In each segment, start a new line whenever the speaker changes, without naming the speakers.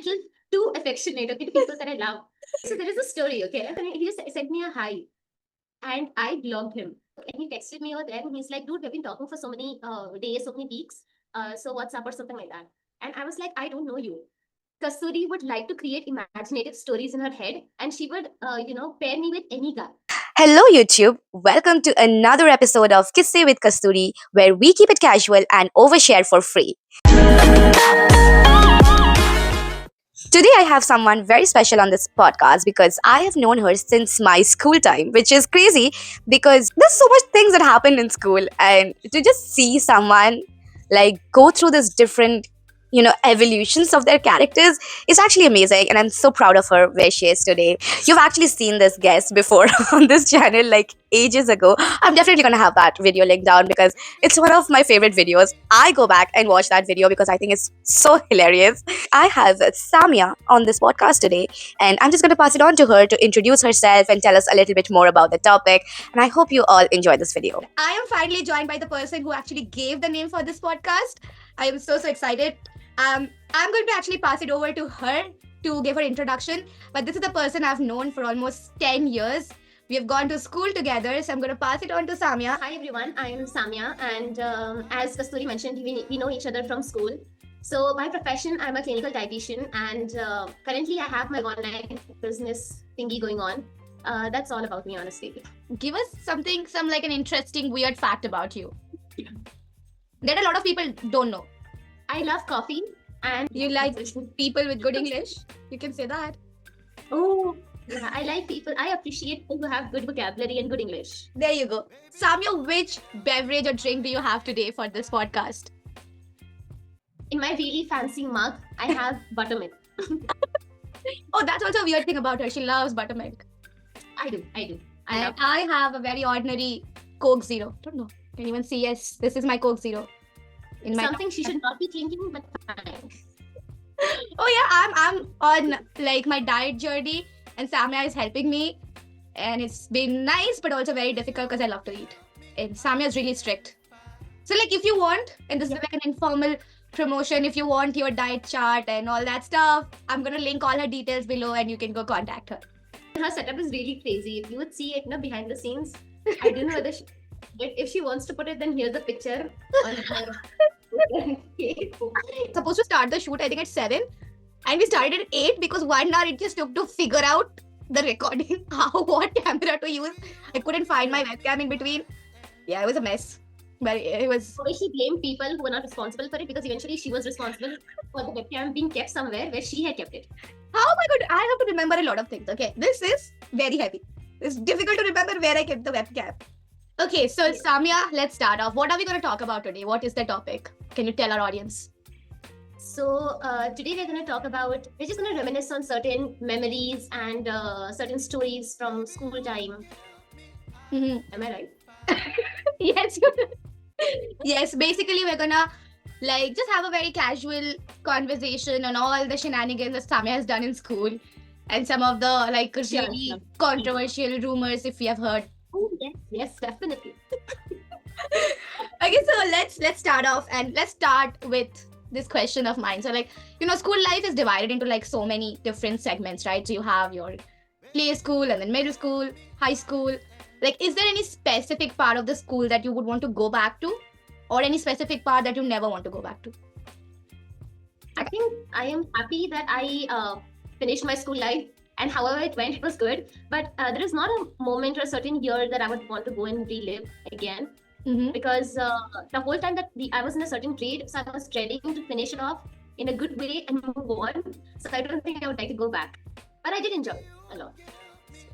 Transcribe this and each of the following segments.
little too affectionate, okay, to people that I love. So there is a story, okay? And he just sent me a hi, and I blocked him. And he texted me over there, and he's like, "Dude, we've been talking for so many days, so many weeks. So what's up or something like that?" And I was like, "I don't know you." Kasturi would like to create imaginative stories in her head, and she would, pair me with any guy.
Hello, YouTube. Welcome to another episode of Kisse with Kasturi, where we keep it casual and overshare for free. Today, I have someone very special on this podcast because I have known her since my school time, which is crazy because there's so much things that happen in school, and to just see someone like go through this different evolutions of their characters is actually amazing, and I'm so proud of her where she is today. You've actually seen this guest before on this channel like ages ago. I'm definitely gonna have that video linked down because it's one of my favorite videos. I go back and watch that video because I think it's so hilarious. I have Samia on this podcast today, and I'm just gonna pass it on to her to introduce herself and tell us a little bit more about the topic, and I hope you all enjoy this video.
I am finally joined by the person who actually gave the name for this podcast. I am so excited. I'm going to actually pass it over to her to give her introduction. But this is the person I've known for almost 10 years. We have gone to school together, so I'm going to pass it on to Samia.
Hi everyone, I am Samia, and as Kasturi mentioned, we know each other from school. So my profession, I'm a clinical dietitian, and currently I have my online business thingy going on. That's all about me, honestly.
Give us some like an interesting, weird fact about you that a lot of people don't know.
I love coffee, and
You like people with good English. You can say that.
Oh, yeah, I like people. I appreciate people who have good vocabulary and good English.
There you go. Samia, which beverage or drink do you have today for this podcast?
In my really fancy mug, I have buttermilk.
Oh, that's also a weird thing about her. She loves buttermilk.
I do. I
And
love.
I have a very ordinary Coke Zero. Don't know. Can anyone see? Yes, this is my Coke Zero. In my
Something she should not be drinking, but fine.
Oh yeah, I'm on like my diet journey, and Samia is helping me, and it's been nice but also very difficult because I love to eat. And Samia is really strict. So like, if you want, and this is like an informal promotion, if you want your diet chart and all that stuff, I'm gonna link all her details below, and you can go contact her.
Her setup is really crazy. If you would see it, behind the scenes, I don't know whether if she wants to put it, then here's a picture on her.
Supposed to start the shoot I think at 7, and we started at 8 because 1 hour it just took to figure out the recording, what camera to use. I couldn't find my webcam in between. Yeah, it was a mess, but it was.
So she blamed people who were not responsible for it because eventually she was responsible for the webcam being kept somewhere where she had kept it.
Oh my god, I have to remember a lot of things. Okay, this is very heavy. It's difficult to remember where I kept the webcam. Okay, so Samia, let's start off. What are we going to talk about today? What is the topic? Can you tell our audience?
So today we're going to talk about, we're just going to reminisce on certain memories and certain stories from school time.
Mhm.
Am I right?
Yes. Yes, basically we're gonna like just have a very casual conversation on all the shenanigans that Samia has done in school, and some of the like
Sure,
really
sure.
controversial rumors if we have heard.
Oh, yes, definitely.
Okay, so let's start off, and let's start with this question of mine. So like, school life is divided into like so many different segments, right? So you have your play school, and then middle school, high school. Like, is there any specific part of the school that you would want to go back to, or any specific part that you never want to go back to?
I think I am happy that I finished my school life, and however it went, it was good. But there is not a moment or a certain year that I would want to go and relive again,
Mm-hmm.
because the whole time that I was in a certain grade, so I was dreading to finish it off in a good way and move on. So I don't think I would like to go back. But I did enjoy a lot.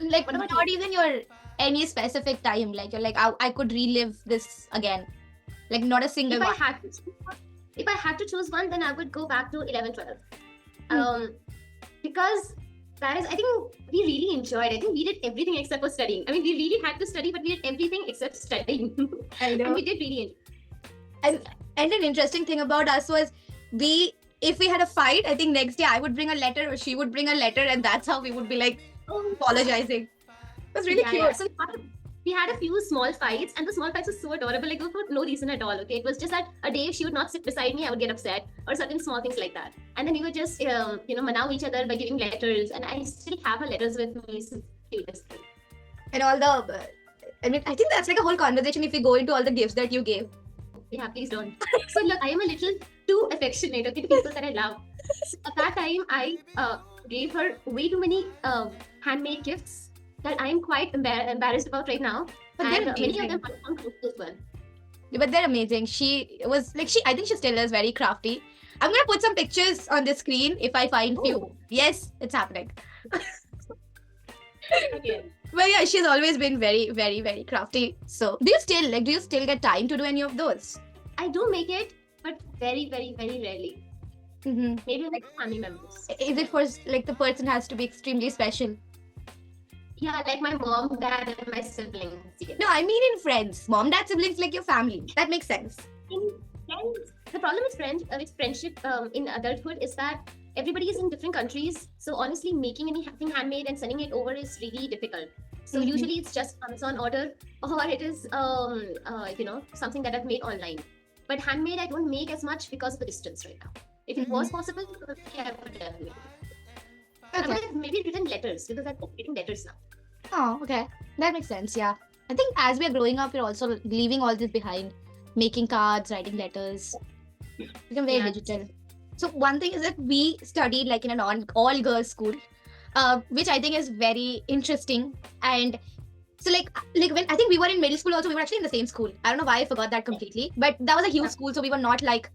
Like,
What about
not even your any specific time. Like, you're like, I could relive this again. Like, not a single
If I
one.
had to choose one, then I would go back to 11, 12.
Hmm.
Because that is, I think we really enjoyed. I think we did everything except for studying. I mean, we really had to study, but we did everything except studying.
I
And we did really enjoy.
And an interesting thing about us was if we had a fight, I think next day I would bring a letter or she would bring a letter, and that's how we would be like
Oh,
apologizing. It was really
yeah,
cute.
yeah. So We had a few small fights, and the small fights were so adorable, like for no reason at all. Okay, it was just that a day she would not sit beside me, I would get upset, or certain small things like that. And then we would just, manow each other by giving letters, and I still have her letters with me since previous.
And all the, I mean, I think that's like a whole conversation if we go into all the gifts that you gave.
Yeah, please don't. So look, I am a little too affectionate, okay, to people that I love. So at that time, I gave her way too many handmade gifts that I am quite embarrassed about right now.
But
And
they're
many of
amazing.
them are on clothes as well.
But they're amazing. She was like, I think she still is very crafty. I'm gonna put some pictures on the screen if I find few.
Oh.
Yes, it's happening.
Okay.
But yeah, she's always been very, very, very crafty. So do you still get time to do any of those?
I do make it, but very, very, very rarely.
Mm-hmm.
Maybe like family members.
Is it for like the person has to be extremely special?
Yeah, like my mom, dad, and my siblings. Yeah.
No, I mean in friends. Mom, dad, siblings, like your family. That makes sense.
In friends, the problem with friendship in adulthood is that everybody is in different countries. So honestly, making anything handmade and sending it over is really difficult. So
Mhm.
usually it's just Amazon order, or it is something that I've made online. But handmade, I don't make as much because of the distance right now. If it was possible, yeah, I would have made. I
Okay.
would have maybe written letters because I'm writing letters now.
Oh, okay. That makes sense. Yeah. I think as we are growing up, we're also leaving all this behind, making cards, writing letters. Become very
Yeah.
digital. So one thing is that we studied like in an all girls school, which I think is very interesting. And so like when I think we were in middle school also, we were actually in the same school. I don't know why I forgot that completely, but that was a huge school, so we were not like.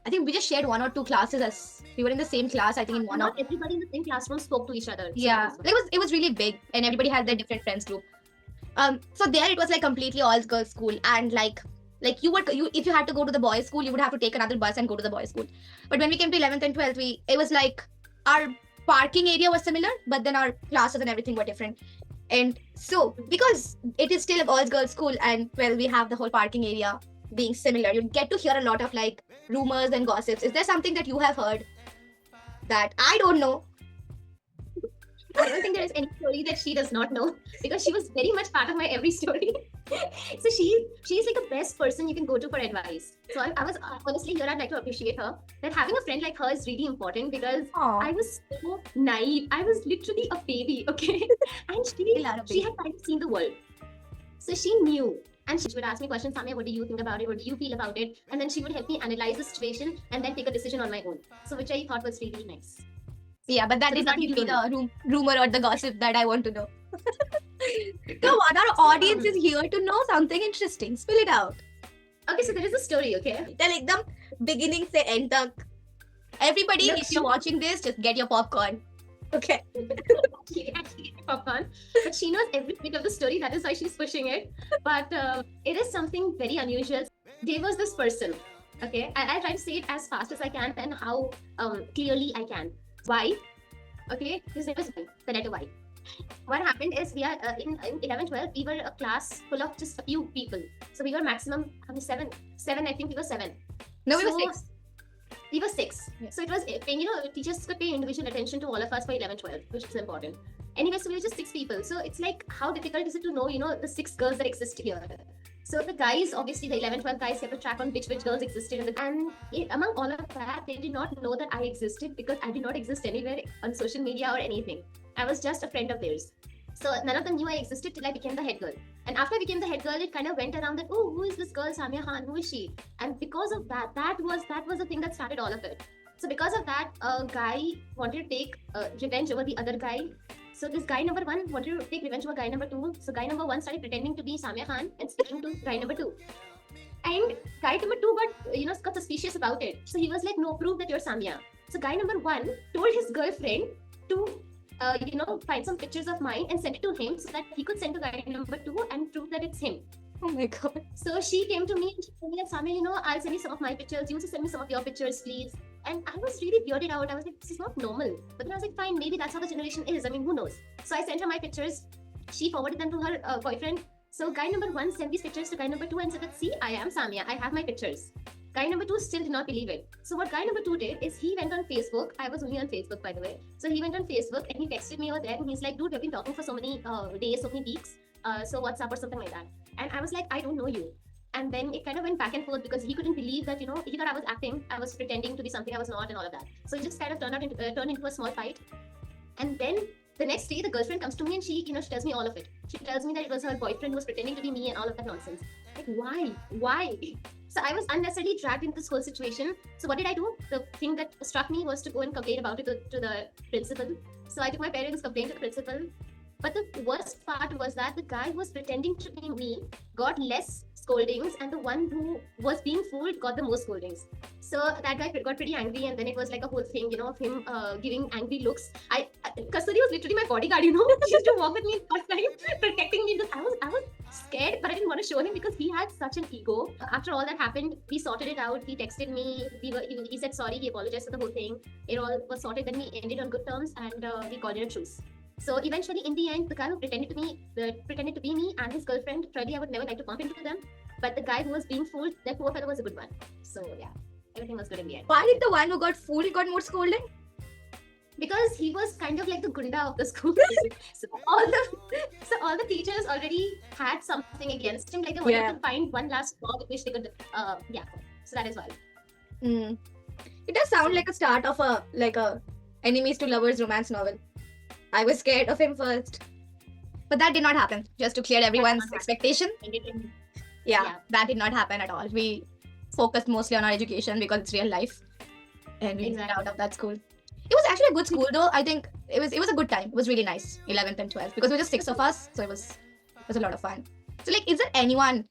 I think we just shared one or two classes as we were in the same class. I think in one or
Not everybody in the same classroom spoke to each other. So
yeah,
that was
it was really big, and everybody had their different friends group. So there it was like completely all girls school, and like you if you had to go to the boys school, you would have to take another bus and go to the boys school. But when we came to 11th and 12th, it was like our parking area was similar, but then our classes and everything were different. And so because it is still a boys girls school, and well, we have the whole parking area being similar, you get to hear a lot of like rumors and gossips. Is there something that you have heard that I don't know?
I don't think there is any story that she does not know because she was very much part of my every story. So she's like the best person you can go to for advice. So I was honestly here. I'd like to appreciate her. That having a friend like her is really important because I was so naive. I was literally a baby, okay, and she had kind of seen the world, so she knew. And she would ask me questions, Samia, what do you think about it? What do you feel about it? And then she would help me analyze the situation and then take a decision on my own. So which I thought was really nice.
Yeah, but that
So
did not
nothing
give me
to
the rumor or the gossip that I want to know. Come on, our audience is here to know something interesting. Spill it out.
Okay, so there is a story, okay?
Tell एकदम beginning से end तक. Everybody,
Look,
if you're watching this, just get your popcorn. Okay.
She actually ate popcorn, but she knows every bit of the story. That is why she's pushing it. But it is something very unusual. There was this person. Okay, I'll try to say it as fast as I can and how clearly I can. Y. Okay, his name is Y. The letter Y. What happened is we are in 11, 12. We were a class full of just a few people. So we were maximum seven. I think we were 7.
No, we were
So,
6.
We were 6.
Yeah.
So it was, teachers could pay individual attention to all of us for 11, 12, which is important. Anyway, so we were just 6 people. So it's like, how difficult is it to know, the 6 girls that exist here? So the guys, obviously the 11, 12 guys kept a track on which girls existed. And among all of that, they did not know that I existed because I did not exist anywhere on social media or anything. I was just a friend of theirs. So none of them knew I existed till I became the head girl. And after I became the head girl, it kind of went around that, oh, who is this girl, Samia Khan? Who is she? And because of that, that was the thing that started all of it. So because of that, a guy wanted to take revenge over the other guy. So this guy number 1 wanted to take revenge over guy number 2. So guy number 1 started pretending to be Samia Khan and speaking to guy number 2. And guy number 2 got suspicious about it. So he was like, no, prove that you're Samia. So guy number 1 told his girlfriend to find some pictures of mine and send it to him so that he could send to guy number 2 and prove that it's him.
Oh my god.
So she came to me and she told me, Samia, I'll send you some of my pictures. You also send me some of your pictures, please. And I was really weirded out. I was like, this is not normal. But then I was like, fine, maybe that's how the generation is. I mean, who knows? So I sent her my pictures. She forwarded them to her boyfriend. So guy number 1 sent these pictures to guy number 2 and said that, see, I am Samia. I have my pictures. Guy number 2 still did not believe it. So what guy number 2 did is he went on Facebook. I was only on Facebook, by the way. So he went on Facebook and he texted me over there and he's like, dude, we've been talking for so many days, so many weeks. so what's up or something like that. And I was like, I don't know you. And then it kind of went back and forth because he couldn't believe that, you know, he thought I was acting, I was pretending to be something I was not and all of that. So it just kind of turned into a small fight. And then the next day, the girlfriend comes to me and she, you know, she tells me all of it. She tells me that it was her boyfriend who was pretending to be me and all of that nonsense. Like, why? Why? So I was unnecessarily dragged into this whole situation. So what did I do? The thing that struck me was to go and complain about it to the principal. So I took my parents' complaint to the principal. But the worst part was that the guy who was pretending to be me got less scoldings, and the one who was being fooled got the most scoldings. So that guy got pretty angry, and then it was like a whole thing, you know, of him giving angry looks. Kasturi was literally my bodyguard, you know. She used to walk with me all the time, protecting me. Because I was scared, but I didn't want to show him because he had such an ego. After all that happened, we sorted it out. He texted me. He said sorry. He apologized for the whole thing. It all was sorted. Then we ended on good terms, and we called it a truce. So eventually, in the end, the guy who pretended to be me and his girlfriend, probably I would never like to bump into them. But the guy who was being fooled, that poor fellow was a good one. So yeah, everything was good in the end.
Why did the one who got fooled got more scolding?
Because he was kind of like the gunda of the school. so all the teachers already had something against him. Like they wanted to find one last flaw with which they could yeah. So that is why.
It does sound like a start of a enemies to lovers romance novel. I was scared of him first, but that did not happen. Just to clear everyone's expectation. Yeah, that did not happen at all. We focused mostly on our education because it's real life, and we got out of that school. It was actually a good school though. I think it was a good time. It was really nice, 11th and 12th, because we were just 6 of us, so it was a lot of fun. So like, is there anyone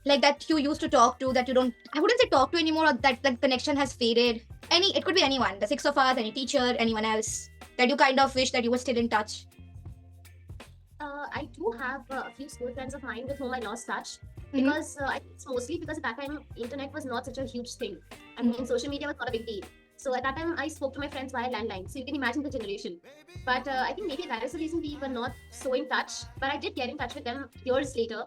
like that you used to talk to that you don't? I wouldn't say talk to anymore, or that connection has faded. It could be anyone. The 6 of us, any teacher, anyone else that you kind of wish that you were still in touch.
I do have a few school friends of mine with whom I lost touch because I think it's mostly because at that time internet was not such a huge thing. I mean, social media was not a big deal. So at that time, I spoke to my friends via landline. So you can imagine the generation. But I think maybe that is the reason we were not so in touch. But I did get in touch with them years later.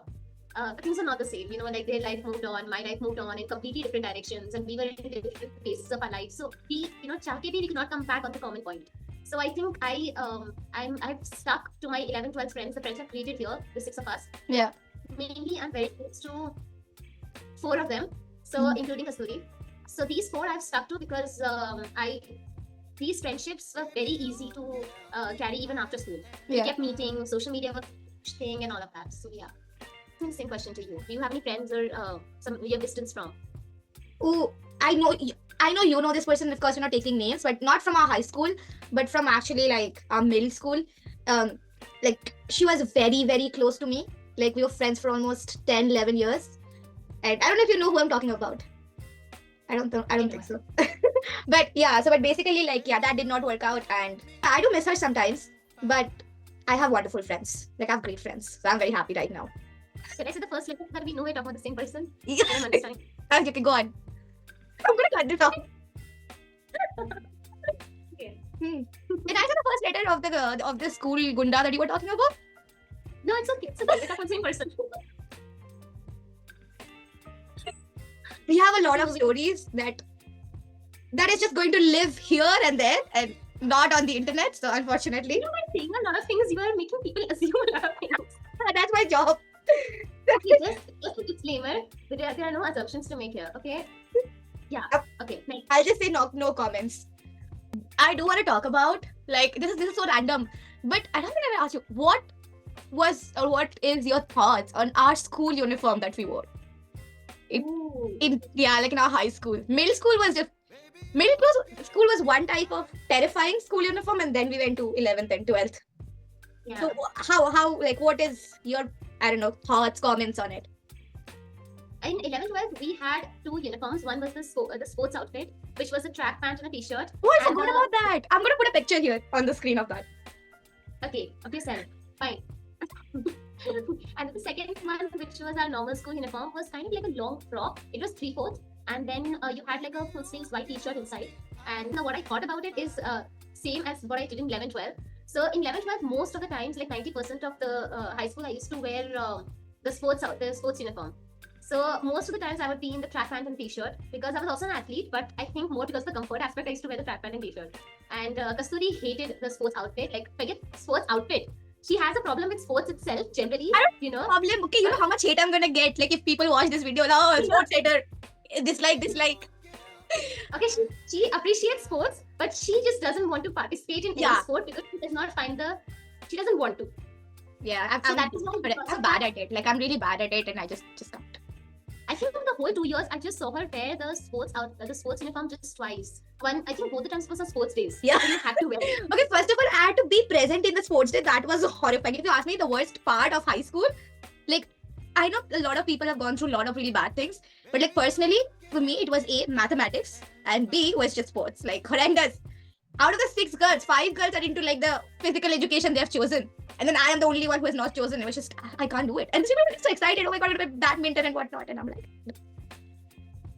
Things are not the same, you know, like their life moved on, my life moved on in completely different directions, and we were in different phases of our life. So we, you know, we could not come back on the common point. So I think I've stuck to my 11, 12 friends, the friends I've created here, the 6 of us.
Yeah.
Mainly, I'm very close to 4 of them, so including Kasturi. So these 4 I've stuck to because these friendships were very easy to carry even after school. We kept meeting, social media was thing, and all of that. So yeah. Same question to you. Do you have any friends or some you're distance from?
Oh, I know you know this person. Of course, you're not taking names, but not from our high school, but from actually like our middle school. Like she was very, very close to me. Like we were friends for almost 10, 11 years. And I don't know if you know who I'm talking about. I don't think so. But yeah, but basically like, yeah, that did not work out. And I do miss her sometimes, but I have wonderful friends. Like I have great friends. So I'm very happy right now.
Should I say the first letter that we know we're talking about the same person?
Yeah.
I'm understanding.
Okay, go on. I'm gonna cut this off.
Okay.
Did I say the first letter of the school gunda that you were talking about?
No, it's okay. It's okay. We're talking about the same person.
We have a lot of stories that is just going to live here and there and not on the internet. So unfortunately,
You know, by saying a lot of things, you are making people assume a lot of things.
that's my job.
Okay, just a disclaimer. There are no assumptions to make here. Okay. Yeah. Okay. Next.
I'll just say no comments. I do want to talk about like this is so random, but I don't think I asked you what is your thoughts on our school uniform that we wore
Ooh.
in our high school. Middle school was one type of terrifying school uniform, and then we went to 11th and 12th.
Yeah.
So how like what is your thoughts, comments on it?
In 11th, 12th, we had 2 uniforms. One was the sports outfit, which was a track pant and a t-shirt.
Oh, I
And,
forgot about that. I'm gonna put a picture here on the screen of that.
Okay, of yourself. Fine. And the second one, which was our normal school uniform, was kind of like a long frock. It was 3/4, and then you had like a full sleeves white t-shirt inside. And now what I thought about it is same as what I did in 11, 12. So in 11, 12, most of the times, like 90% of the high school, I used to wear the sports uniform. So most of the times I would be in the track pant and t-shirt because I was also an athlete, but I think more because of the comfort aspect, I used to wear the track pant and t-shirt. And Kasturi hated the sports outfit. Like, forget sports outfit. She has a problem with sports itself generally. You know,
Problem. Okay, you know how much hate I'm gonna get. Like if people watch this video, oh, sports hater, dislike.
okay, she appreciates sports, but she just doesn't want to participate in any
Yeah.
sport because she does not find she doesn't want to.
Yeah,
So that is why
but
because
I'm
of
bad
that,
at it. Like I'm really bad at it, and I just can't.
I think the whole 2 years I just saw her wear the sports uniform just twice. One, I think both the times was on sports days.
Yeah.
So you had to wear it.
Okay, first of all, I had to be present in the sports day. That was horrifying. If you ask me, the worst part of high school, like, I know a lot of people have gone through a lot of really bad things, but like personally, for me, it was A, mathematics, and B was just sports. Like horrendous. Out of the 6 girls, 5 girls are into like the physical education they have chosen. And then I am the only one who has not chosen. It was just, I can't do it. And she was so excited. Oh my god, it'll be badminton and whatnot. And I'm like,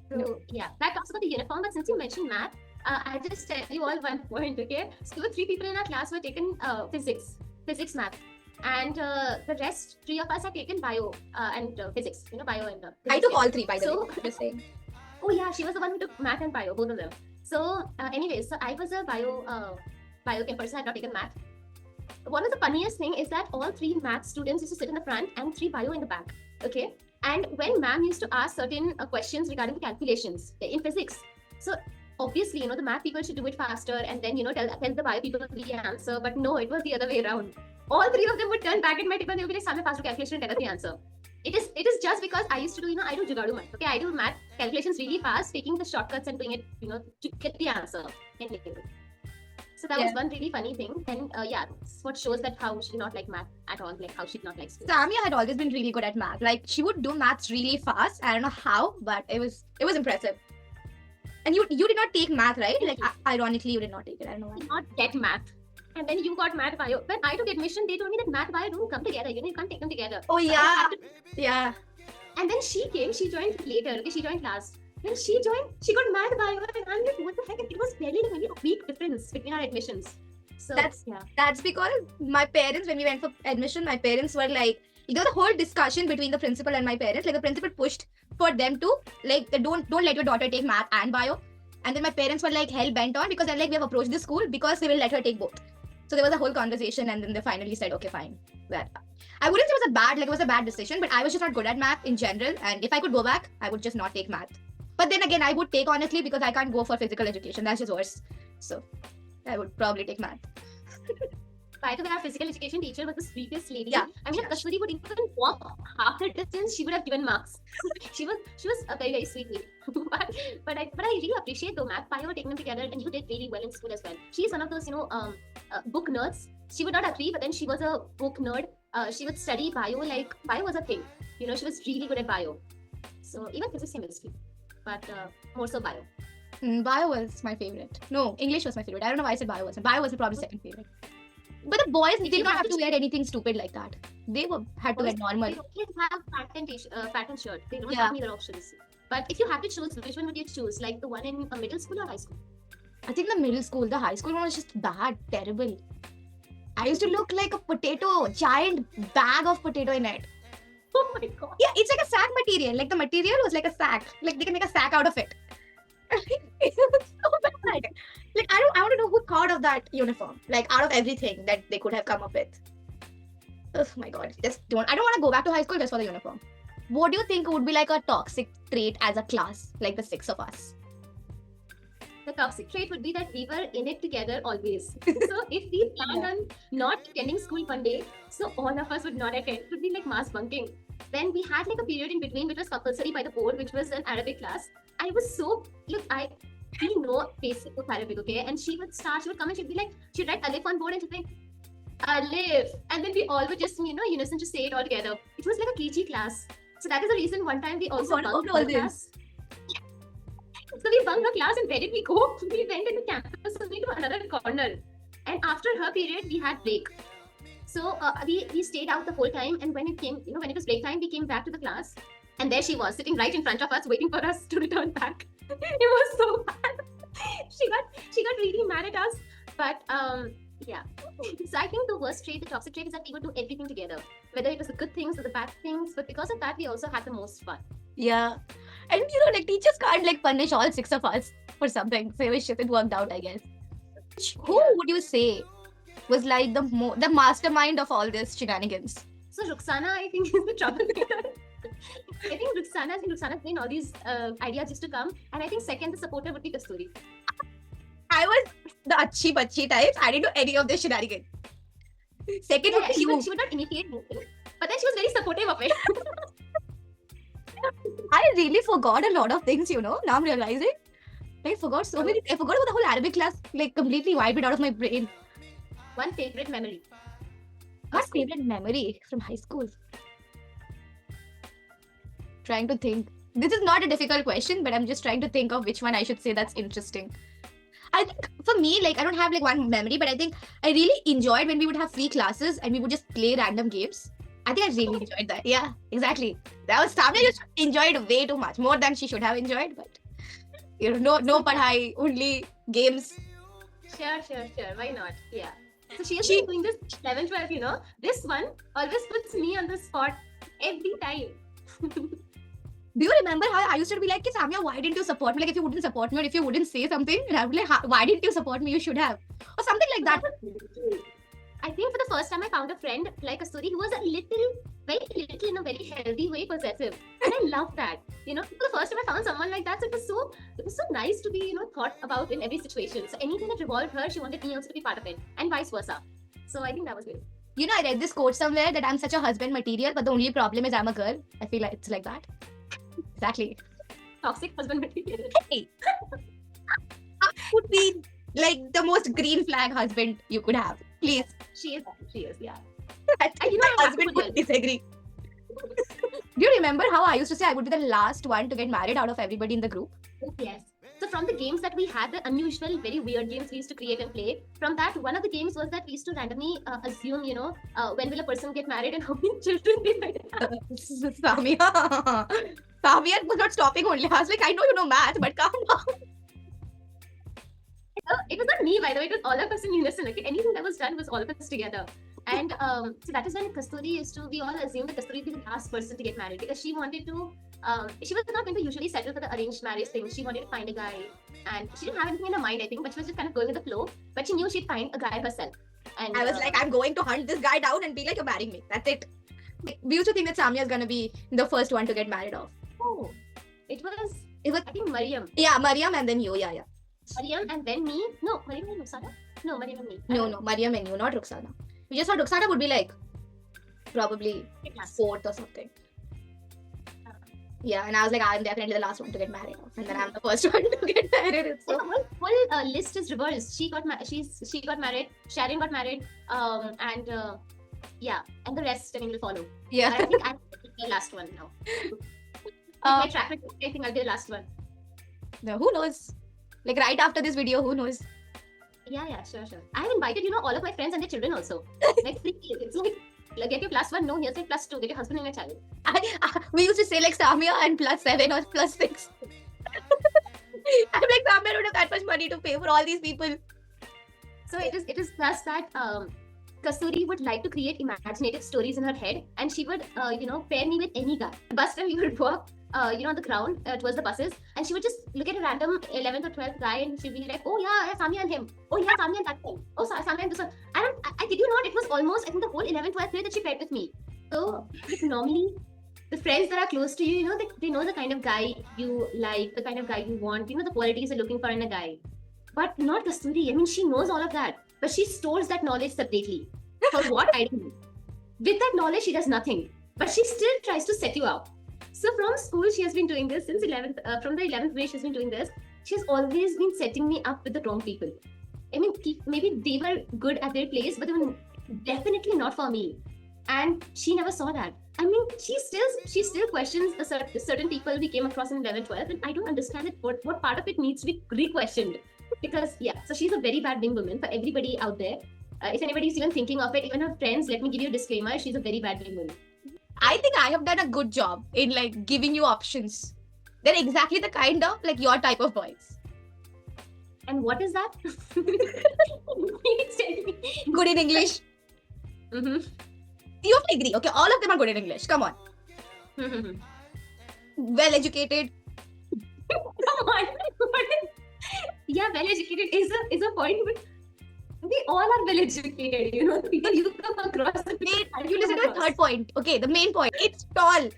So yeah, that talks about the uniform. But since you mentioned math, I'll just tell you all one point, okay? So there were 3 people in our class who had taken physics, math. And the rest 3 of us had taken bio and physics, bio and
I took all 3 by the
So-
way. Just saying.
Oh yeah, she was the one who took math and bio, both of them. So anyways, so I was a biochem person. I had not taken math. One of the funniest thing is that all 3 math students used to sit in the front and 3 bio in the back. Okay, and when ma'am used to ask certain questions regarding the calculations in physics, so obviously the math people should do it faster and then tell the bio people the answer. But no, it was the other way around. All 3 of them would turn back at my table and they would be like, "Samya, faster calculation and tell us the answer." It is just because I used to do, I do jugadu math. Okay, I do math calculations really fast, taking the shortcuts and doing it, to get the answer. Anyway. So that was one really funny thing. And yeah, that's what shows that how she did not like math at all, like how she did not like school.
Samia had always been really good at math. Like she would do maths really fast. I don't know how, but it was impressive. And you did not take math, right? Like ironically, you did not take it. I don't know why.
Did not get math. And then you got math bio. When I took admission, they told me that math bio don't come together. You can't take them together.
Oh
So I
yeah,
had to-
yeah.
And then she joined later. Okay, she joined last. When she joined, she got math bio. And I'm like, what the heck? It was barely like maybe a week difference between our admissions. So yeah.
That's because my parents, when we went for admission, my parents were like, there was a whole discussion between the principal and my parents. Like the principal pushed for them to like, don't let your daughter take math and bio. And then my parents were like hell bent on, because they're like, we have approached the school because they will let her take both. So there was a whole conversation, and then they finally said, okay, fine. That I wouldn't say it was a bad decision, but I was just not good at math in general. And if I could go back, I would just not take math. But then again, I would take honestly because I can't go for physical education. That's just worse. So I would probably take math.
By the way, our physical education teacher was the sweetest lady.
Yeah.
I mean, if Kasturi would even walk half the distance, she would have given marks. she was a very, very sweet lady. but I really appreciate the math bio taking them together, and you did really well in school as well. She's one of those book nerds. She would not agree, but then she was a book nerd. She would study bio, like bio was a thing. She was really good at bio. So even physics came with but more so bio.
Bio was my favorite. No, English was my favorite. I don't know why I said bio wasn't. Bio was probably second favorite. But the boys did not have to wear anything stupid like that. They had to wear normal.
They don't have pattern shirt. They don't
Yeah.
have either options. But if you have to choose, which one would you choose? Like the one in middle school or high school?
I think the middle school, the high school one was just bad, terrible. I used to look like a potato, giant bag of potato in it.
Oh my god.
Yeah, it's like a sack material. Like the material was like a sack. Like they can make a sack out of it. It was so bad. Like I want to know who thought of that uniform. Like out of everything that they could have come up with. Oh my god. I don't want to go back to high school just for the uniform. What do you think would be like a toxic trait as a class, like the 6 of us?
The toxic trait would be that we were in it together always. So if we planned on not attending school one day, so all of us would not attend. It would be like mass bunking. Then we had like a period in between which was compulsory by the board, which was an Arabic class. I was so we know basic of Arabic, okay? And she would come and she'd be like, she'd write Alif on board and she'd be like, Alif. And then we all would just, unison just say it all together. It was like a KG class. So that is the reason one time we also
God,
bunked
all
her
this.
class. So we bunked her class, and where did we go? We went in the campus to another corner. And after her period, we had break. So we stayed out the whole time. And when it was break time, we came back to the class. And there she was, sitting right in front of us, waiting for us to return back. It was so bad. She got really mad at us. But yeah. So I think the worst trait, the toxic trait, is that we would do everything together. Whether it was the good things or the bad things. But because of that, we also had the most fun.
Yeah. And like teachers can't like punish all 6 of us for something. So it worked out, I guess. Who would you say was like the mastermind of all this shenanigans.
So Ruxana, I think, is the troublemaker. I think Ruxana's been all these ideas used to come, and I think second the supporter would be Kasturi.
I was the achhi bachi type. I didn't do any of this shenanigans. Second
Yeah,
would be
she
you.
would not initiate anything, but then she was very supportive of it.
I really forgot a lot of things, you know. Now I'm realizing. I forgot so many. I forgot about the whole Arabic class. Like completely wiped it out of my brain.
One favorite memory.
What favorite memory from high school? Trying to think. This is not a difficult question, but I'm just trying to think of which one I should say that's interesting. I think for me, like I don't have like one memory, but I think I really enjoyed when we would have free classes and we would just play random games. I think I really enjoyed that. Yeah, exactly. That was something I just enjoyed way too much, more than she should have enjoyed. But you know, no padhai, only games.
Sure. Why not? Yeah. So she has been doing this 11, 12, you know. This one always puts me on the spot every time.
Do you remember how I used to be like, Samia, why didn't you support me? Like, if you wouldn't support me or if you wouldn't say something, and I would be like, why didn't you support me? You should have. Or something like that.
I think for the first time I found a friend like Kasturi who was a very little in a very healthy way possessive. And I love that. You know, for the first time I found someone like that. So it was so nice to be, you know, thought about in every situation. So anything that revolved her, she wanted me also to be part of it. And vice versa. So I think that was good.
You know, I read this quote somewhere that I'm such a husband material, but the only problem is I'm a girl. I feel like it's like that. Exactly.
Toxic husband material.
Hey. Would be like the most green flag husband you could have. Please.
She is, yeah.
I think
you
my
know, I
husband
have to
would disagree. Do you remember how I used to say I would be the last one to get married out of everybody in the group?
Yes. So from the games that we had, the unusual, very weird games we used to create and play, from that, one of the games was that we used to randomly assume, you know, when will a person get married and how many children they might have.
Samia. Samia was not stopping only. I was like, I know you know math, but calm down.
It was not me, by the way, it was all of us in unison. Okay, anything that was done was all of us together. And so that is when Kasturi used to, we all assumed that Kasturi would be the last person to get married because she wanted to, she was not going to usually settle for the arranged marriage thing. She wanted to find a guy and she didn't have anything in her mind, I think, but she was just kind of going with the flow. But she knew she'd find a guy herself. And
I was like, I'm going to hunt this guy down and be like, you're marrying me. That's it. We used to think that Samia is going to be the first one to get married off.
oh, it was, I think, Mariam.
Yeah, Mariam and then you. Yeah.
Mariam and then me. No, Mariam and Ruxana? No, Mariam and me.
No, Mariam and you, not Ruxana. We just thought Ruxana would be like probably fourth or something. Yeah, and I was like, I'm definitely the last one to get married off, and then I'm the first one to get married. It's
So
so
the whole list is reversed. She got married. Sharon got married. And the rest, I mean, will follow.
yeah.
I think I'm the last one now. My track record, I think I'll be the last one.
No, who knows? Like right after this video, who knows?
Yeah, sure. I have invited, you know, all of my friends and their children also. Like, it's like, get your +1, no, here's your +2, get your husband and your child.
We used to say like Samia and +7 or +6. I'm like, Samia don't have that much money to pay for all these people.
So it is plus that Kasturi would like to create imaginative stories in her head, and she would, pair me with any guy. Bus time we would walk, on the ground towards the buses, and she would just look at a random 11th or 12th guy, and she'd be like, oh yeah, Samia and him. Oh yeah, Samia and that guy. Oh, Samia and this one. I kid you not, it was almost, I think, the whole 11th, 12th grade that she paired with me. So normally, the friends that are close to you, you know, they know the kind of guy you like, the kind of guy you want, you know, the qualities you're looking for in a guy. But not Kasturi. I mean, she knows all of that, but she stores that knowledge separately. For what? I don't know. With that knowledge, she does nothing, but she still tries to set you up. So from school, she has been doing this since 11th. From the 11th grade, she's been doing this. She's always been setting me up with the wrong people. I mean, maybe they were good at their place, but they were definitely not for me. And she never saw that. I mean, she still questions certain people we came across in 11th, 12th, and I don't understand it. What part of it needs to be re-questioned? Because so she's a very bad wing woman for everybody out there. If anybody's even thinking of it, even her friends, let me give you a disclaimer, she's a very bad wing woman.
I think I have done a good job in like giving you options. They're exactly the kind of like your type of boys.
And what is that? Please tell me.
Good in English.
Mm-hmm.
You have to agree. Okay, all of them are good in English. Come on.
Mm-hmm.
Well educated.
Come on. Yeah, well educated is a point, but We all are well educated, you know, the people you come across.
You listen to the third point. Okay, the main point. It's tall.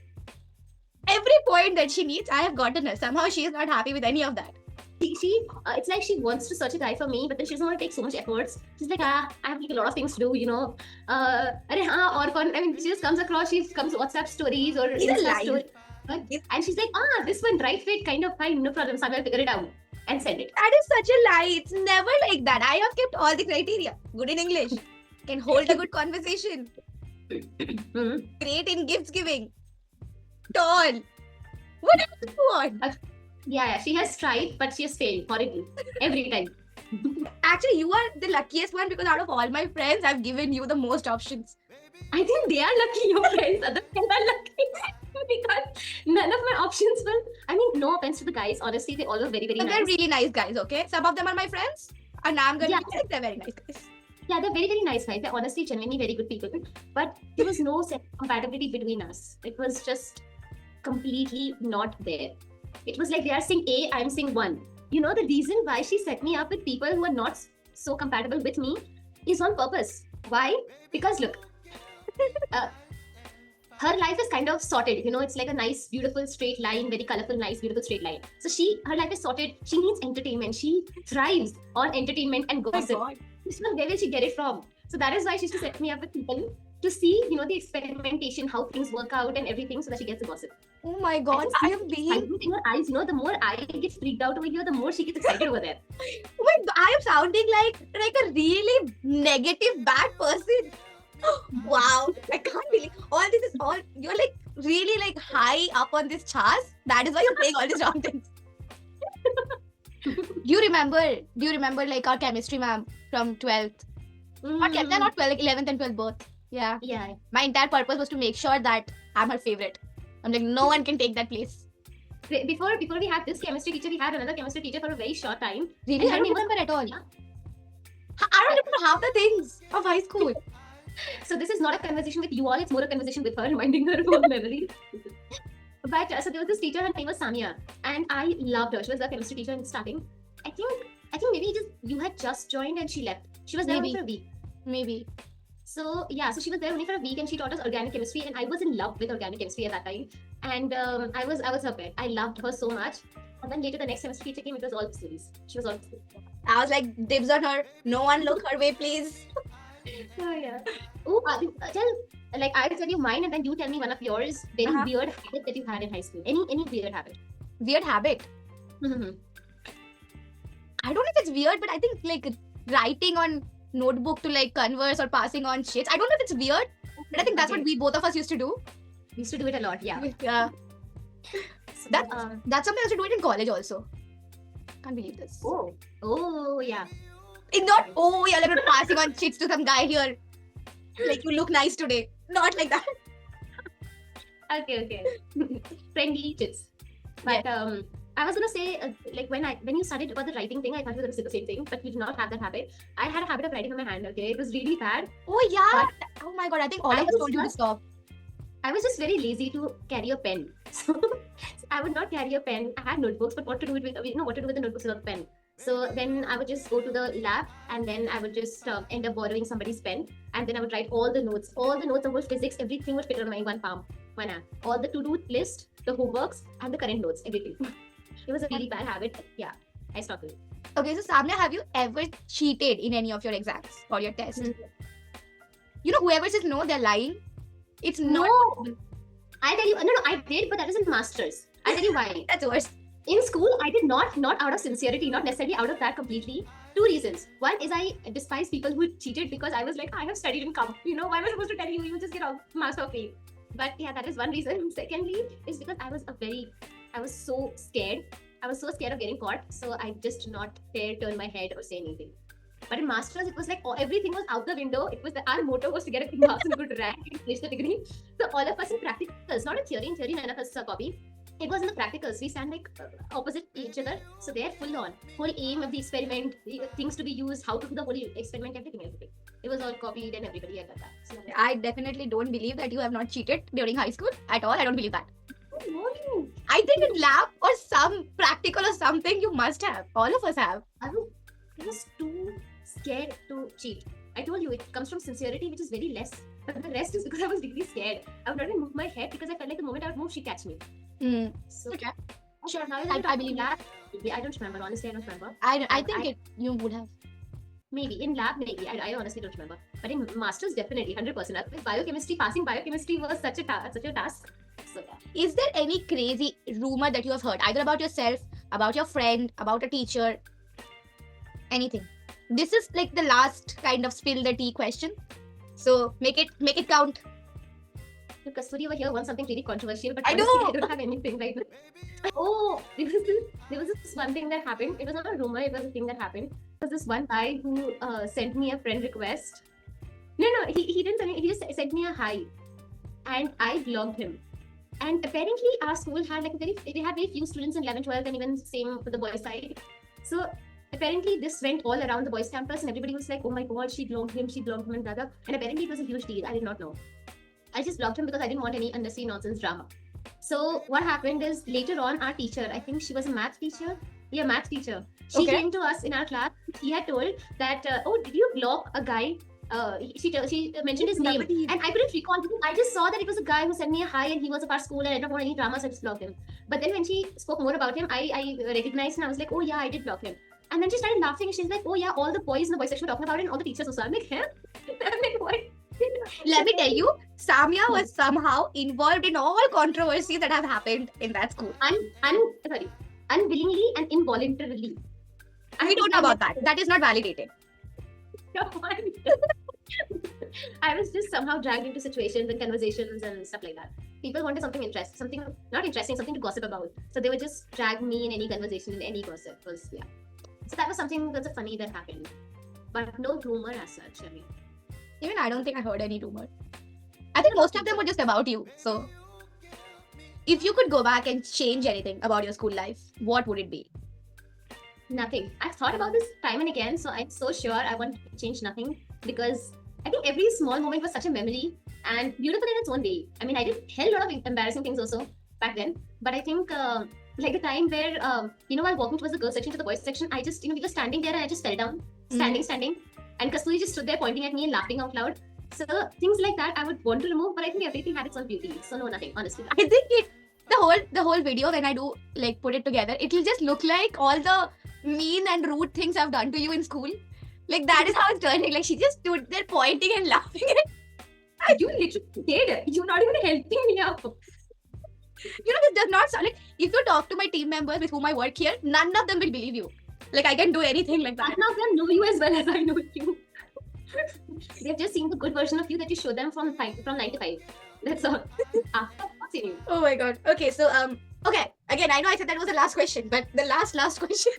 Every point that she needs, I have gotten her. Somehow she is not happy with any of that.
It's like she wants to search a guy for me, but then she doesn't want to take so much efforts. She's like, I have like a lot of things to do, you know. I mean, she just comes across, she comes WhatsApp stories or
She's a
Insta
liar.
stories. And she's like, this one, right fit, kind of fine, no problem. So I'm going to figure it out and send it.
That is such a lie. It's never like that. I have kept all the criteria. Good in English. Can hold a good conversation.
Mhm.
Great in gifts giving. Tall. What else do you want?
Yeah, she has tried, but she has failed horribly every time.
Actually, you are the luckiest one because out of all my friends, I've given you the most options.
I think they are lucky, your friends. Other friends are lucky because none of my options were. I mean, no offense to the guys. Honestly, they all were very, very
But they're
nice.
really nice guys, okay? Some of them are my friends. And now I'm gonna
Yeah.
be like, they're very nice guys.
Yeah, they're very, very nice guys. They're honestly, genuinely very good people. But there was no compatibility between us. It was just completely not there. It was like they are saying A, I'm saying 1. You know, the reason why she set me up with people who are not so compatible with me is on purpose. Why? Because look, her life is kind of sorted. You know, it's like a nice, beautiful straight line, very colorful, nice, beautiful straight line. So her life is sorted. She needs entertainment. She thrives on entertainment and
Oh my
gossip.
god.
Where will she get it from? So that is why she used to set me up with people to see, you know, the experimentation, how things work out and everything, so that she gets the gossip.
Oh my god. I have been.
Excitement in her eyes, you know, the more I get freaked out over here, the more she gets excited over there.
Oh my god, I am sounding like a really negative bad person. Wow, I can't believe all this is all you're like really like high up on this charts. That is why you're saying all these wrong things. Do you remember like our chemistry ma'am from 12th? Not 12th, 12th, like 11th and 12th both. Yeah.
Yeah.
My entire purpose was to make sure that I'm her favorite. I'm like, no one can take that place.
Before we had this chemistry teacher, we had another chemistry teacher for a very short time.
Really?
And
I
her
don't
name was-
remember at all.
Yeah.
I don't remember half the things of high school.
So this is not a conversation with you all, it's more a conversation with her, reminding her of old memories. But so there was this teacher, her name was Samia, and I loved her. She was the chemistry teacher in starting. I think maybe you had just joined and she left. She was there only
Maybe.
for a week.
Maybe.
So yeah, so she was there only for a week and she taught us organic chemistry, and I was in love with organic chemistry at that time. And I was her pet. I loved her so much. And then later the next chemistry teacher came, it was all stories. She was all stories.
I was like, dibs on her. No one look her way, please.
Oh yeah. Oh, I'll tell you mine and then you tell me one of yours. Very
Uh-huh.
weird habit that you had in high school. Any weird habit.
Weird habit. I don't know if it's weird, but I think like writing on notebook to like converse or passing on shits. I don't know if it's weird, but I think that's what we both of us used to do.
We used to do it a lot, yeah.
Yeah.
So,
That's something I used to do it in college also. Can't believe this.
oh yeah.
It's not, oh yeah, like passing on shits to some guy here. Like you look nice today. Not like that.
Okay. Friendly chits. But I was gonna say, like when you started about the writing thing, I thought you were gonna say the same thing, but you did not have that habit. I had a habit of writing on my hand. Okay, it was really bad.
Oh yeah. Oh my god, I think all
I
of us
was
told you to
not-
stop.
I was just very lazy to carry a pen, so I would not carry a pen. I had notebooks, but what to do with the notebooks without pen? So then I would just go to the lab, and then I would just end up borrowing somebody's pen, and then I would write all the notes of whole physics, everything would fit on my one palm, one hand. All the to-do list, the homeworks, and the current notes, everything. It was a really bad habit. Yeah, I stopped it.
Okay, so Samya, have you ever cheated in any of your exams or your tests?
Mm.
You know, whoever says no, they're lying. It's
No,
not.
I tell you, no, I did, but that was in masters. I'll tell you why.
That's worse.
In school, I did not out of sincerity, not necessarily out of that completely. 2 reasons. One is I despise people who cheated because I was like, I have studied and come. You know, why am I supposed to tell you? You just get off marks for free. But yeah, that is one reason. Secondly, is because I was so scared. I was so scared of getting caught, so I just did not dare turn my head or say anything. But in masters, it was like everything was out the window. It was our motto was to get a good marks and good rank and finish the degree. So all of us in practicals, not in theory. In theory, none of us copy. It was in the practicals. We stand like opposite each other, so they're full on. Whole aim of the experiment, things to be used, how to do the whole experiment, everything. It was all copied and everybody had done that. So,
I definitely don't believe that you have not cheated during high school at all. I don't believe that.
no,
I think in lab or some practical or something, you must have. All of us have.
I was too scared to cheat. I told you it comes from sincerity, which is very less. But the rest is because I was really scared. I would not even move my head because I felt like the moment I would move, she'd catch me.
Hmm.
So
Okay. Sure.
now
I believe you.
lab, I don't remember. Honestly, I don't remember.
I think you would have.
Maybe in lab, maybe I honestly don't remember. But in masters, definitely 100%. With biochemistry, passing biochemistry was such a task. So yeah.
Is there any crazy rumor that you have heard, either about yourself, about your friend, about a teacher, anything? This is like the last kind of spill the tea question. So make it count.
If Kasturi over here wants something really controversial, but
I
honestly,
know.
I don't have anything right now. Oh, there was this one thing that happened. It was not a rumor, it was a thing that happened. There was this one guy who sent me a friend request. No, he didn't send me, he just sent me a hi. And I blocked him. And apparently our school had they had very few students in 11, 12, and even same for the boys side. So apparently this went all around the boys campus and everybody was like, oh my god, she blocked him and blah, blah. And apparently it was a huge deal. I did not know. I just blocked him because I didn't want any unnecessary nonsense drama. So what happened is later on our teacher, I think she was a math teacher. Yeah, math teacher. She
Okay.
came to us in our class. She had told that, oh, did you block a guy? She mentioned his name, and I couldn't recall because I just saw that it was a guy who sent me a hi and he was of our school and I don't want any drama, so I just blocked him. But then when she spoke more about him, I recognized and I was like, oh yeah, I did block him. And then she started laughing and she's like, oh yeah, all the boys in the boys section were talking about it and all the teachers also. I'm like, huh? I'm like, what?
Let me tell you, Samia was somehow involved in all controversies that have happened in that school.
Unwillingly and involuntarily.
We don't know about that. That is not validated.
I was just somehow dragged into situations and conversations and stuff like that. People wanted something not interesting, something to gossip about. So they would just drag me in any conversation, in any gossip. Yeah. So that was something that's funny that happened. But no rumor as such. I mean,
Even I don't think I heard any rumor. I think most of them were just about you. So, if you could go back and change anything about your school life, what would it be?
nothing. I've thought about this time and again, so I'm so sure I want to change nothing because I think every small moment was such a memory and beautiful in its own way. I mean, I did hell lot of embarrassing things also back then, but I think like the time where while walking towards the girls section to the boys section, I just we were standing there and I just fell down, standing, and Kasturi just stood there pointing at me and laughing out loud. So things like that I would want to remove, but I think everything had its own beauty. So no, nothing, honestly.
I think the whole video, when I do like put it together, it'll just look like all the mean and rude things I've done to you in school. Like that is how it's turning. Like she just stood there pointing and laughing.
You literally did. You're not even helping me out.
This does not sound like, if you talk to my team members with whom I work here, none of them will believe you. Like I can do anything like that.
None of them know you as well as I know you. They've just seen the good version of you that you show them from 9 to 5. That's all. I've not seen you.
Oh my god. Okay, so okay. Again, I know I said that was the last question, but the last question.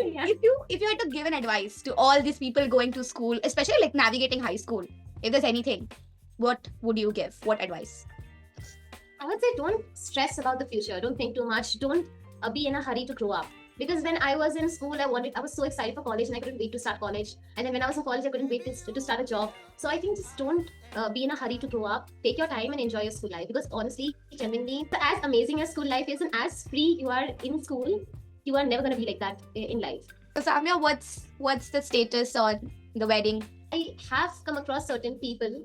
Yeah.
If you had to give an advice to all these people going to school, especially like navigating high school, if there's anything, what would you give? What advice?
I would say don't stress about the future. Don't think too much. Don't be in a hurry to grow up. Because when I was in school, I was so excited for college and I couldn't wait to start college. And then when I was in college, I couldn't wait to start a job. So I think just don't be in a hurry to grow up. Take your time and enjoy your school life. Because honestly, genuinely, as amazing as school life is and as free you are in school, you are never going to be like that in life.
So Samia, what's the status on the wedding?
I have come across certain people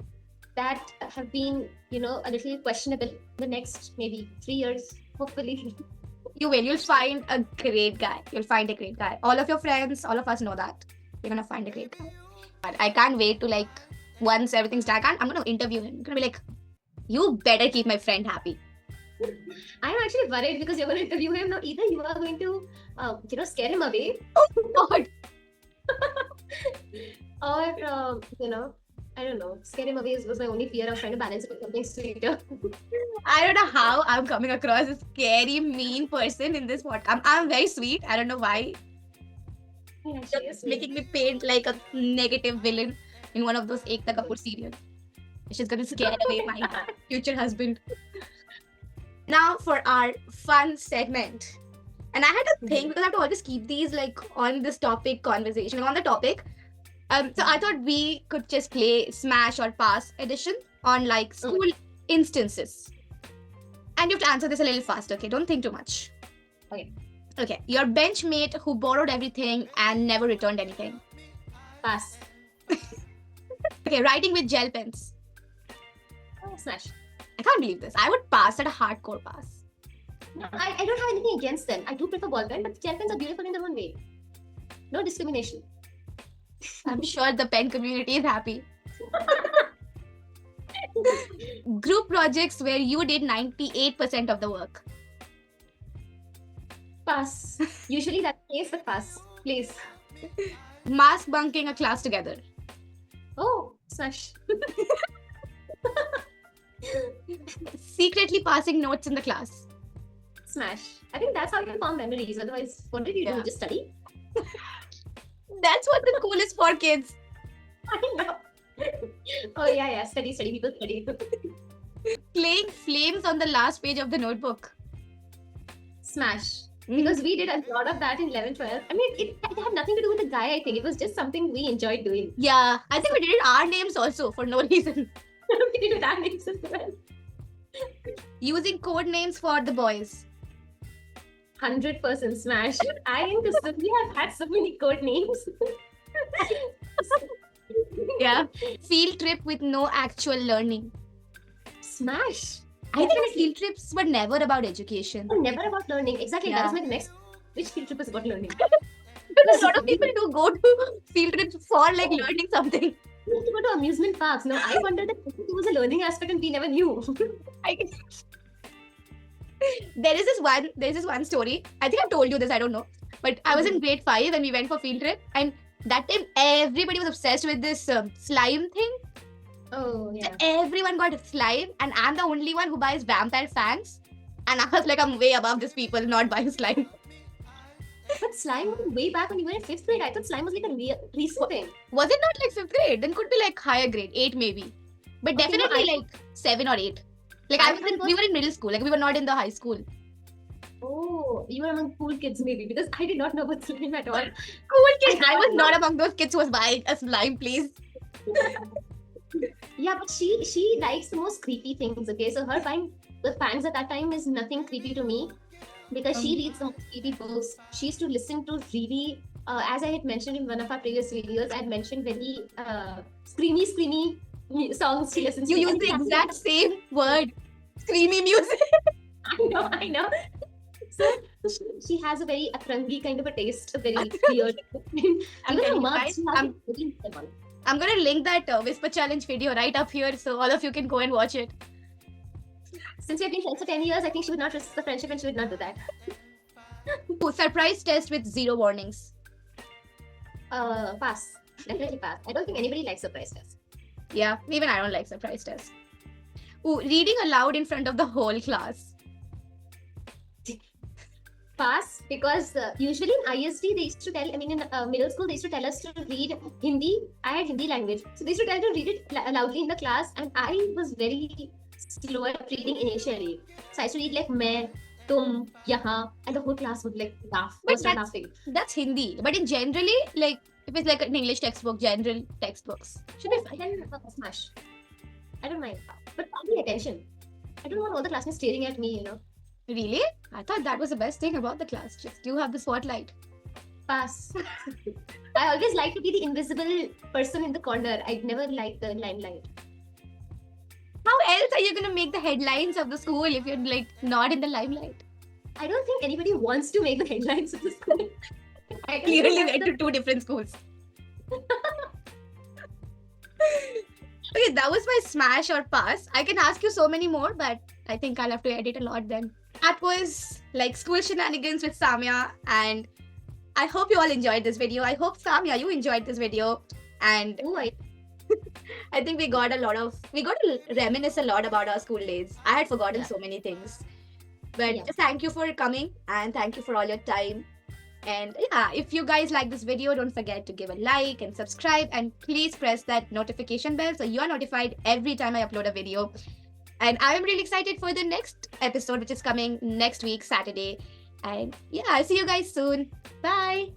that have been, a little questionable the next maybe 3 years, hopefully.
You will. You'll find a great guy. You'll find a great guy. All of your friends, all of us know that. You're gonna find a great guy. But I can't wait to once everything's done, I'm gonna interview him. I'm gonna be like, you better keep my friend happy.
I'm actually worried because you're going to interview him now. Either you are going to, scare him away,
Oh God.
or I don't know. Scare him away was my only fear. I was trying to balance it with something sweeter.
I don't know how I'm coming across a scary, mean person in this podcast. I'm very sweet. I don't know why.
Yeah, she
You're
is
making me paint like a negative villain in one of those Ekta Kapoor serials. She's gonna scare away my future husband. Now for our fun segment. And I had to think, because I have to always keep these on this topic conversation, on the topic. So I thought we could just play Smash or Pass edition on school instances. And you have to answer this a little fast, okay? Don't think too much.
Okay.
Okay, your bench mate who borrowed everything and never returned anything.
Pass.
Okay, writing with gel pens.
Smash.
I can't believe this. I would pass at a hardcore pass.
I don't have anything against them. I do prefer ball pen, but gel pens are beautiful in their own way. No discrimination.
I'm sure the pen community is happy. Group projects where you did 98% of the work.
Pass. Usually that's the case, but pass. Please.
Mask bunking a class together.
Oh, smash.
Secretly passing notes in the class.
Smash. I think that's how you form memories. Otherwise, what did you
Yeah.
do? Just study?
That's what the school is for, kids.
I know. Oh yeah. Study. People study.
Playing flames on the last page of the notebook.
Smash. Because we did a lot of that in 11, 12. I mean, it had nothing to do with the guy, I think. It was just something we enjoyed doing.
Yeah, I think we did it our names also for no reason.
We did it with our names as well.
Using code names for the boys.
100% smash. I and Kusumi have had so many code names.
Yeah. Field trip with no actual learning.
Smash.
I think field trips were never about education.
Never about learning. Exactly.
Yeah.
That was my next. Which field trip is about learning?
Because a lot of people do go to field trips for like learning something.
We used to go to amusement parks. No, I wondered that it was a learning aspect and we never knew.
There's this one story. I think I've told you this, I don't know. But I was in grade 5 and we went for field trip, and that time everybody was obsessed with this slime thing.
Oh, yeah.
Everyone got slime, and I'm the only one who buys vampire fans. And I was like, I'm way above these people not buying slime.
But slime was way back when you were in 5th grade. I thought slime was like a recent thing.
Was it not like 5th grade? Then could be like higher grade, 8 maybe. But
Okay, no,
definitely
I-
like 7 or 8. Like
I thought it
we were in middle school, like we were not in the high school.
Oh, you were among cool kids maybe, because I did not know about slime at all.
Cool kid. I was not among those kids who was buying a slime, please.
Yeah, but she likes the most creepy things. Okay, so her buying the fans at that time is nothing creepy to me, because she reads the most creepy books. She used to listen to really, as I had mentioned in one of our previous videos, I had mentioned very screamy songs she listens
You
to.
use
And
the
that's-
exact same word. Screamy music.
I know. So she has a very atrangi kind of a taste, a very weird. Even her
telling you
mugs,
guys,
she has a very weird one.
I'm gonna link that Whisper Challenge video right up here so all of you can go and watch it.
Since we've been friends for 10 years, I think she would not risk the friendship and she would not do that.
Ooh, surprise test with 0 warnings.
Pass. Definitely pass. I don't think anybody likes surprise tests.
Yeah, even I don't like surprise tests. Ooh, reading aloud in front of the whole class.
Pass, because usually in ISD they used to tell, I mean in middle school they used to tell us to read Hindi. I had Hindi language. So they used to tell to read it loudly in the class, and I was very slow at reading initially. So I used to read like main, tum, yahan, and the whole class would like laugh.
But
Start
that's-
laughing.
That's Hindi. But in generally, like if it's like an English textbook, general textbooks, should be fine.
Then smash. I don't mind. But pay attention. I don't want all the classmates staring at me, you know.
Really? I thought that was the best thing about the class. Just you have the spotlight.
Pass. I always like to be the invisible person in the corner. I never liked the limelight.
How else are you gonna make the headlines of the school if you're like not in the limelight?
I don't think anybody wants to make the headlines of the school. I don't
Clearly
think
went
that's
to 2 different schools. Okay, that was my smash or pass. I can ask you so many more, but I think I'll have to edit a lot then. That was like school shenanigans with Samya, and I hope you all enjoyed this video. I hope Samya, you enjoyed this video, and
Oh,
I think we got to reminisce a lot about our school days. I had forgotten
Yeah.
so many things. But
Yeah.
just thank you for coming and thank you for all your time. And yeah, if you guys like this video, don't forget to give a like and subscribe, and please press that notification bell so you are notified every time I upload a video. And I'm really excited for the next episode, which is coming next week, Saturday. And yeah, I'll see you guys soon. Bye.